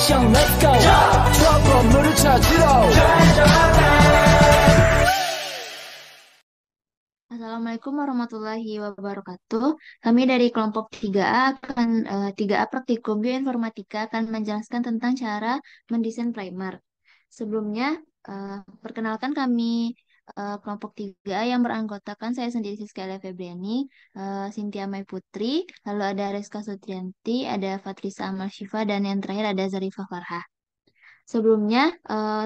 액션 let's go 트러블을 찾으러 Assalamualaikum warahmatullahi wabarakatuh. Kami dari kelompok 3A akan 3A Praktikum Bioinformatika akan menjelaskan tentang cara mendesain primer. Sebelumnya, perkenalkan kami kelompok 3A yang beranggotakan saya sendiri Siskalia Febriani, Cynthia Mai Putri, lalu ada Rizka Sutrianti, ada Fatrisa Amal Syifa, dan yang terakhir ada Zarifah Farhah. Sebelumnya,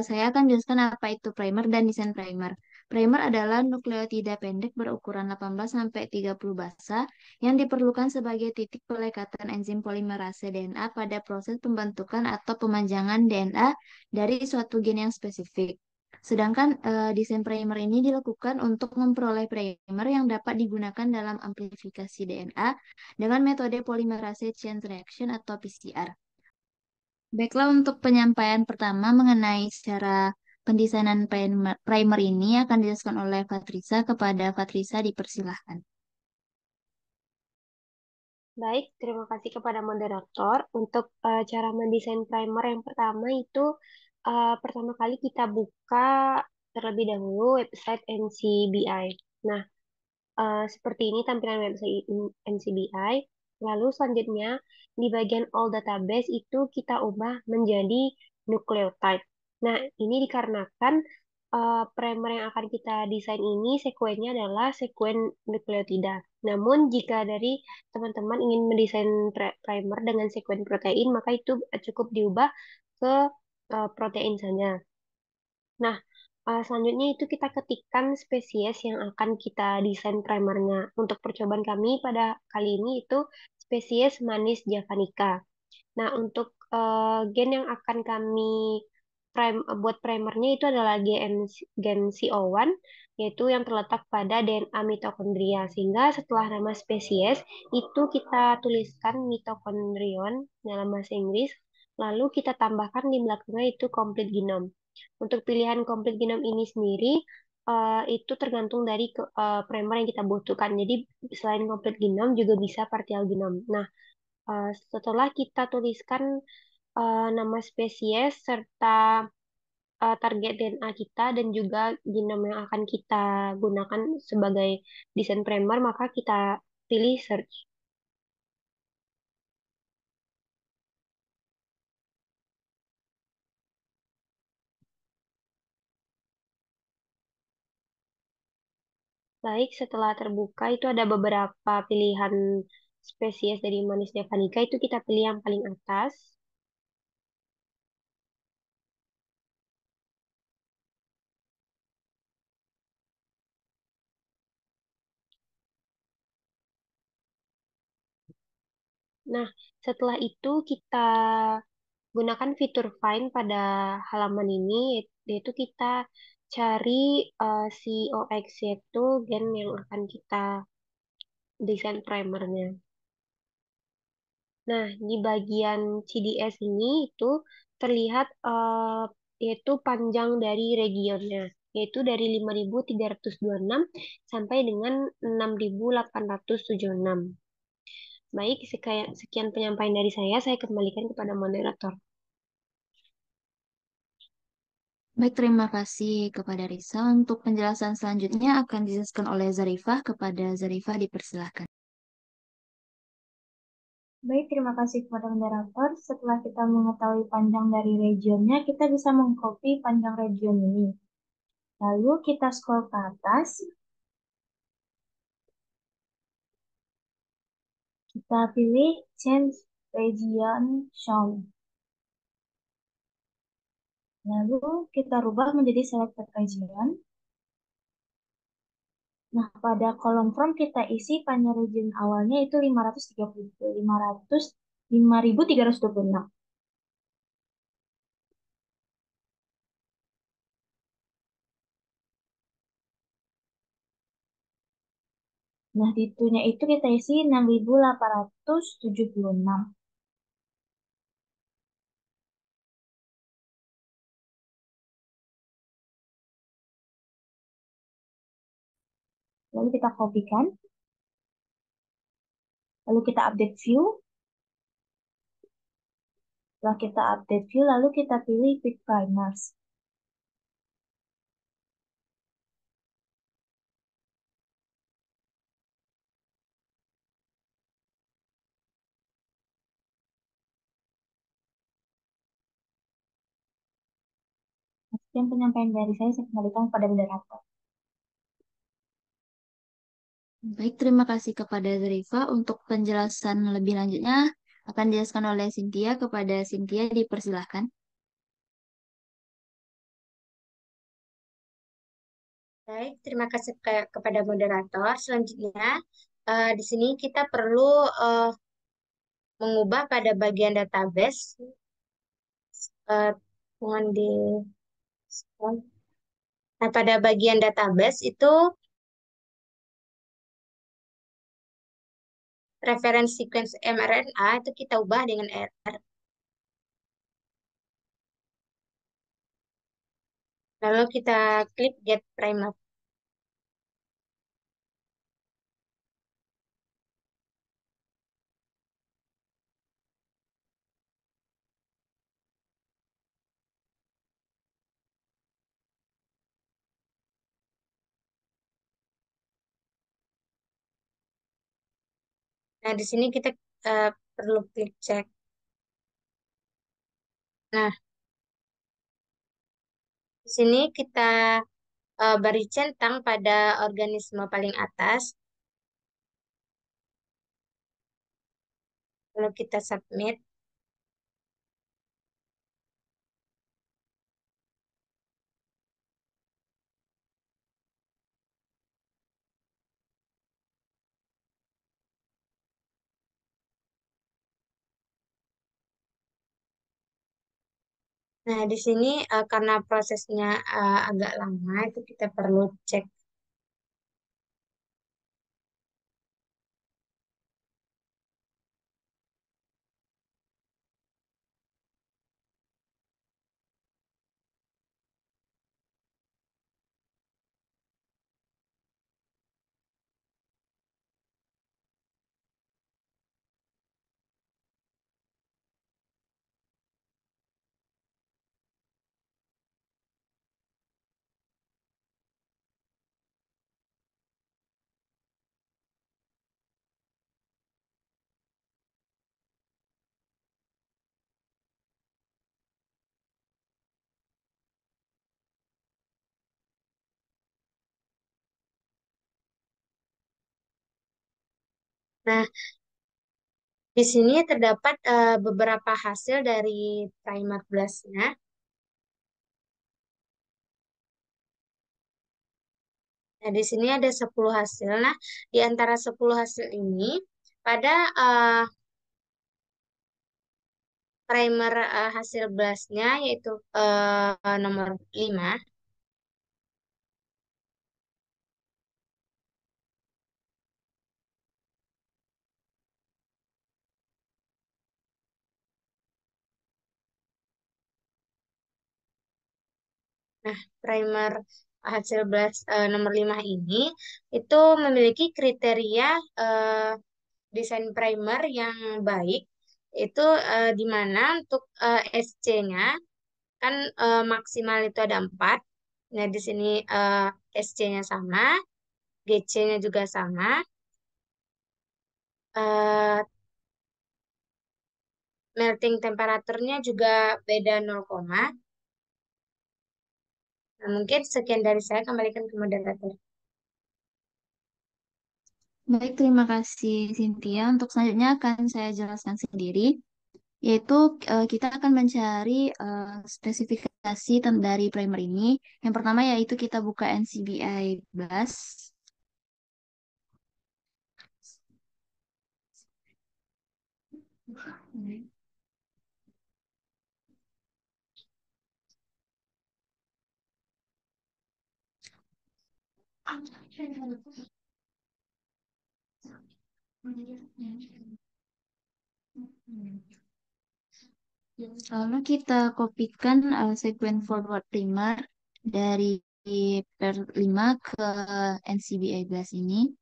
saya akan jelaskan apa itu primer dan desain primer. Primer adalah nukleotida pendek berukuran 18-30 basa yang diperlukan sebagai titik pelekatan enzim polimerase DNA pada proses pembentukan atau pemanjangan DNA dari suatu gen yang spesifik. Sedangkan desain primer ini dilakukan untuk memperoleh primer yang dapat digunakan dalam amplifikasi DNA dengan metode polymerase chain reaction atau PCR. Baiklah, untuk penyampaian pertama mengenai cara pendesainan primer ini akan dijelaskan oleh Fatrisa. Kepada Fatrisa dipersilahkan. Baik, terima kasih kepada moderator. Untuk cara mendesain primer yang pertama itu pertama kali kita buka terlebih dahulu website NCBI. Nah, seperti ini tampilan website NCBI. Lalu selanjutnya di bagian all database itu kita ubah menjadi nucleotide. Nah, ini dikarenakan primer yang akan kita desain ini sekuennya adalah sekuen nukleotida. Namun jika dari teman-teman ingin mendesain primer dengan sekuen protein, maka itu cukup diubah ke protein saja. Nah, selanjutnya itu kita ketikkan spesies yang akan kita desain primernya. Untuk percobaan kami pada kali ini itu spesies manis javanica. Nah, untuk gen yang akan kami buat primernya itu adalah gen CO1, yaitu yang terletak pada DNA mitokondria. Sehingga setelah nama spesies, itu kita tuliskan mitokondrion dalam bahasa Inggris, lalu kita tambahkan di belakangnya itu complete genome. Untuk pilihan complete genome ini sendiri, itu tergantung dari primer yang kita butuhkan. Jadi, selain complete genome, juga bisa partial genome. Nah, setelah kita tuliskan nama spesies serta target DNA kita dan juga genom yang akan kita gunakan sebagai desain primer, maka kita pilih search. Baik, setelah terbuka itu ada beberapa pilihan spesies dari manis javanica, itu kita pilih yang paling atas. Nah, setelah itu kita gunakan fitur find pada halaman ini, yaitu kita cari COX, yaitu gen yang akan kita desain primernya. Nah, di bagian CDS ini itu terlihat yaitu panjang dari regionnya, yaitu dari 5.326 sampai dengan 6.876. Baik, sekian penyampaian dari saya kembalikan kepada moderator. Baik, terima kasih kepada Risa. Untuk penjelasan selanjutnya akan dijelaskan oleh Zarifah. Kepada Zarifah dipersilahkan. Baik, terima kasih kepada moderator. Setelah kita mengetahui panjang dari regionnya, kita bisa mengcopy panjang region ini. Lalu kita scroll ke atas. Kita pilih Change Region Shown. Lalu kita rubah menjadi Selected Region. Nah, pada kolom form kita isi panjang region awalnya itu 5.326. Nah, di itunya itu kita isi 6.876. Lalu kita kopikan. Lalu kita update view. Setelah kita update view, lalu kita pilih Quick Primers. Sekian penyampaian dari saya kembalikan kepada moderator. Baik, terima kasih kepada Zarifa. Untuk penjelasan lebih lanjutnya akan dijelaskan oleh Cynthia. Kepada Cynthia dipersilahkan. Baik, terima kasih kepada moderator. Selanjutnya, di sini kita perlu eh, mengubah pada bagian database. Mohon di Nah, pada bagian database itu reference sequence mRNA itu kita ubah dengan RR. Lalu kita klik get primer. Nah, di sini kita perlu klik cek. Nah, di sini kita beri centang pada organisme paling atas. Lalu kita submit. Nah, di sini karena prosesnya agak lama, itu kita perlu cek. Nah, di sini terdapat beberapa hasil dari primer blastnya. Nah, di sini ada 10 hasil. Nah, di antara 10 hasil ini, pada primer hasil blastnya, yaitu nomor 5. Nah, primer hasil blast nomor 5 ini, itu memiliki kriteria eh, desain primer yang baik. Itu di mana untuk SC-nya, kan maksimal itu ada 4. Nah, di sini SC-nya sama, GC-nya juga sama. eh, Melting temperaturnya juga beda 0, nah, mungkin sekian dari saya, kembalikan ke moderator. Baik, terima kasih Cynthia. Untuk selanjutnya akan saya jelaskan sendiri, yaitu kita akan mencari spesifikasi dari primer ini. Yang pertama yaitu kita buka NCBI Blast. Lalu kita kopikan segmen forward primer dari per 5 ke NCBI Blast ini.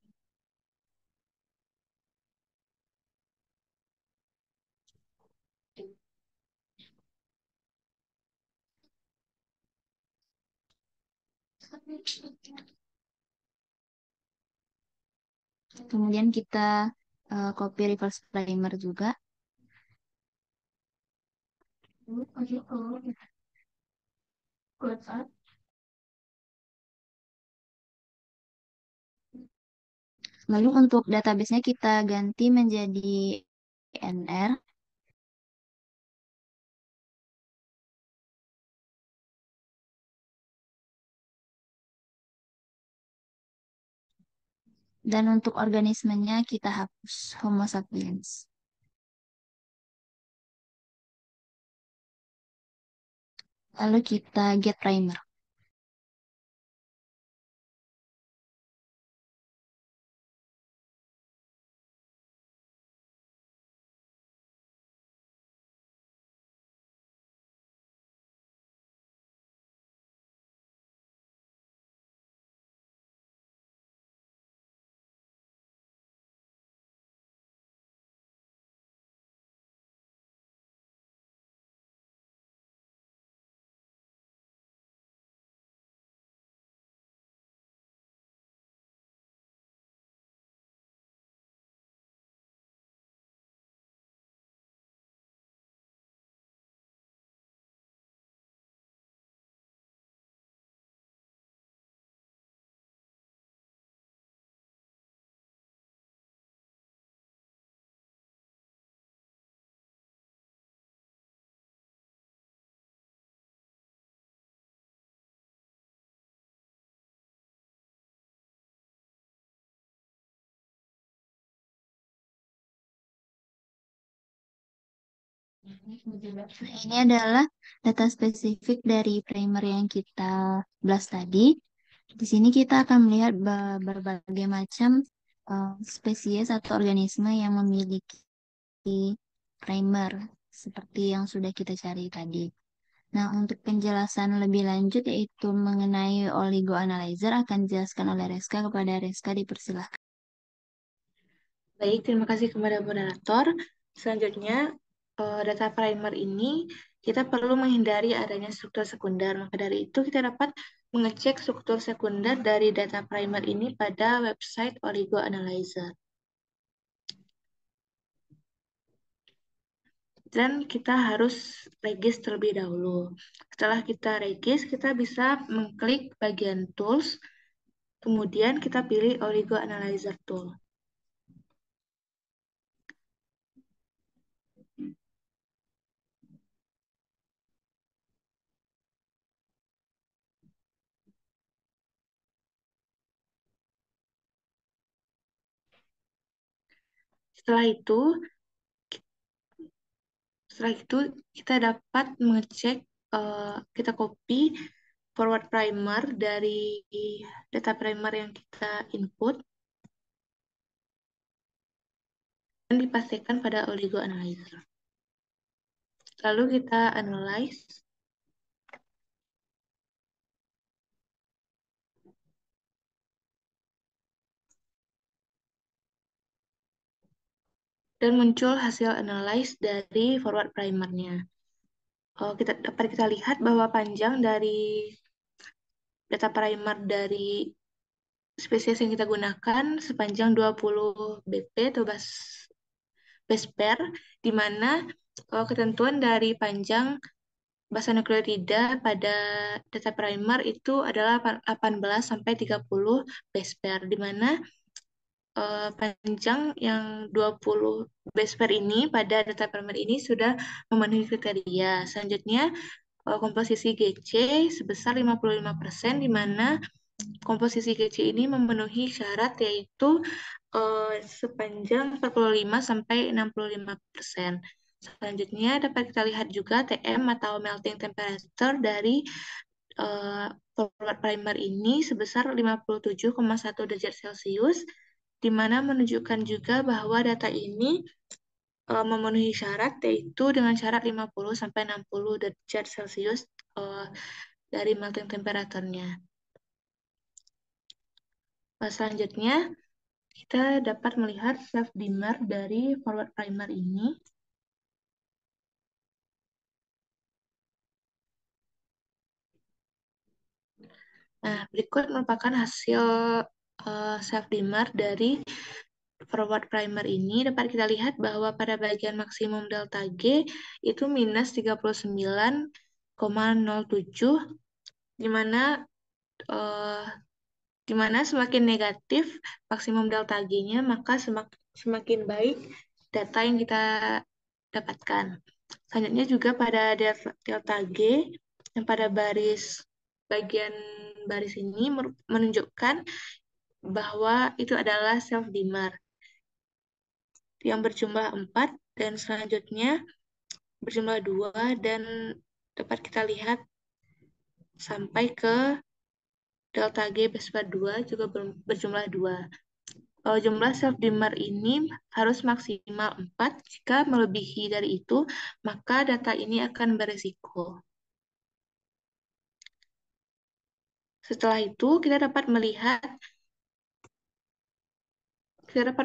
Kemudian kita copy reverse primer juga. Lalu untuk database-nya kita ganti menjadi NR. Dan untuk organismenya kita hapus Homo sapiens. Lalu kita get primer. Ini adalah data spesifik dari primer yang kita blast tadi. Di sini kita akan melihat berbagai macam spesies atau organisme yang memiliki primer seperti yang sudah kita cari tadi. Nah, untuk penjelasan lebih lanjut yaitu mengenai oligoanalyzer akan dijelaskan oleh Reska. Kepada Reska dipersilahkan. Baik, terima kasih kepada moderator. Selanjutnya, data primer ini kita perlu menghindari adanya struktur sekunder. Maka dari itu kita dapat mengecek struktur sekunder dari data primer ini pada website Oligo Analyzer. Dan kita harus regis terlebih dahulu. Setelah kita regis, kita bisa mengklik bagian tools, kemudian kita pilih Oligo Analyzer tool. Setelah itu kita dapat mengecek, kita copy forward primer dari data primer yang kita input dan dipastikan pada Oligo Analyzer. Lalu kita analyze. Dan muncul hasil analyze dari forward primernya. Dapat kita lihat bahwa panjang dari data primer dari spesies yang kita gunakan sepanjang 20 BP atau base pair, di mana ketentuan dari panjang basa nukleotida pada data primer itu adalah 18 sampai 30 base pair, di mana panjang yang 20 base pair ini pada data primer ini sudah memenuhi kriteria. Selanjutnya, komposisi GC sebesar 55%, di mana komposisi GC ini memenuhi syarat yaitu sepanjang 45 sampai 65%. Selanjutnya dapat kita lihat juga TM atau melting temperature dari forward primer ini sebesar 57,1 derajat Celcius, di mana menunjukkan juga bahwa data ini memenuhi syarat yaitu dengan syarat 50 sampai 60 derajat Celcius dari melting temperature-nya. Selanjutnya, kita dapat melihat self dimmer dari forward primer ini. Nah, berikut merupakan hasil self-dimmer dari forward primer ini. Dapat kita lihat bahwa pada bagian maksimum delta G itu minus 39,07, di mana semakin negatif maksimum delta G-nya, maka semakin baik data yang kita dapatkan. Selanjutnya juga pada delta G yang pada bagian baris ini menunjukkan bahwa itu adalah self-dimmer yang berjumlah 4 dan selanjutnya berjumlah 2 dan dapat kita lihat sampai ke delta G bersifat 2 juga berjumlah 2. Kalau jumlah self-dimmer ini harus maksimal 4. Jika melebihi dari itu, maka data ini akan beresiko. Setelah itu, kita dapat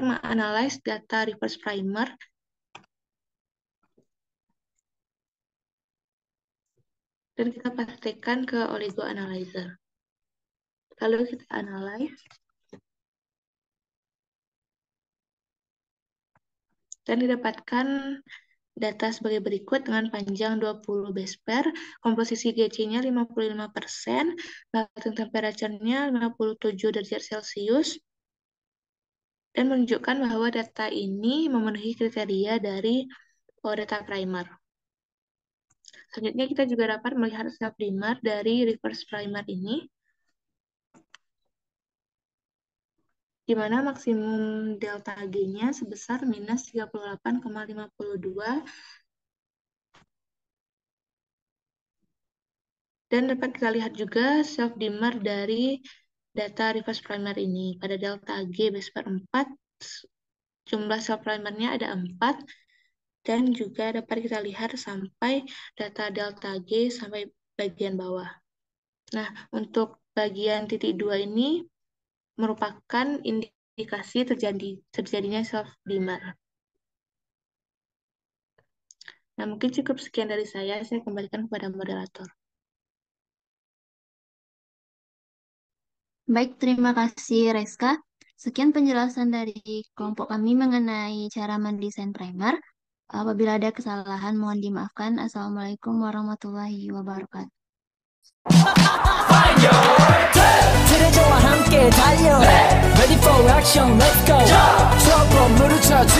menganalisis data reverse primer dan kita praktekkan ke oligo analyzer. Lalu kita analyze dan didapatkan data sebagai berikut dengan panjang 20 base pair, komposisi GC-nya 55%, melting temperature-nya 57 derajat Celcius, dan menunjukkan bahwa data ini memenuhi kriteria dari data primer. Selanjutnya kita juga dapat melihat self-dimmer dari reverse primer ini, di mana maksimum delta G-nya sebesar minus 38,52 dan dapat kita lihat juga self-dimmer dari data reverse primer ini. Pada delta G bersifat 4, jumlah self-primernya ada 4 dan juga dapat kita lihat sampai data delta G sampai bagian bawah. Nah, untuk bagian titik 2 ini merupakan indikasi terjadinya self-dimmer. Nah, mungkin cukup sekian dari saya kembalikan kepada moderator. Baik, terima kasih Reska. Sekian penjelasan dari kelompok kami mengenai cara mendesain primer. Apabila ada kesalahan, mohon dimaafkan. Assalamualaikum warahmatullahi wabarakatuh. 트레저와 함께 달려 Ready for action, let's go 트럭으로 물을 쳐줘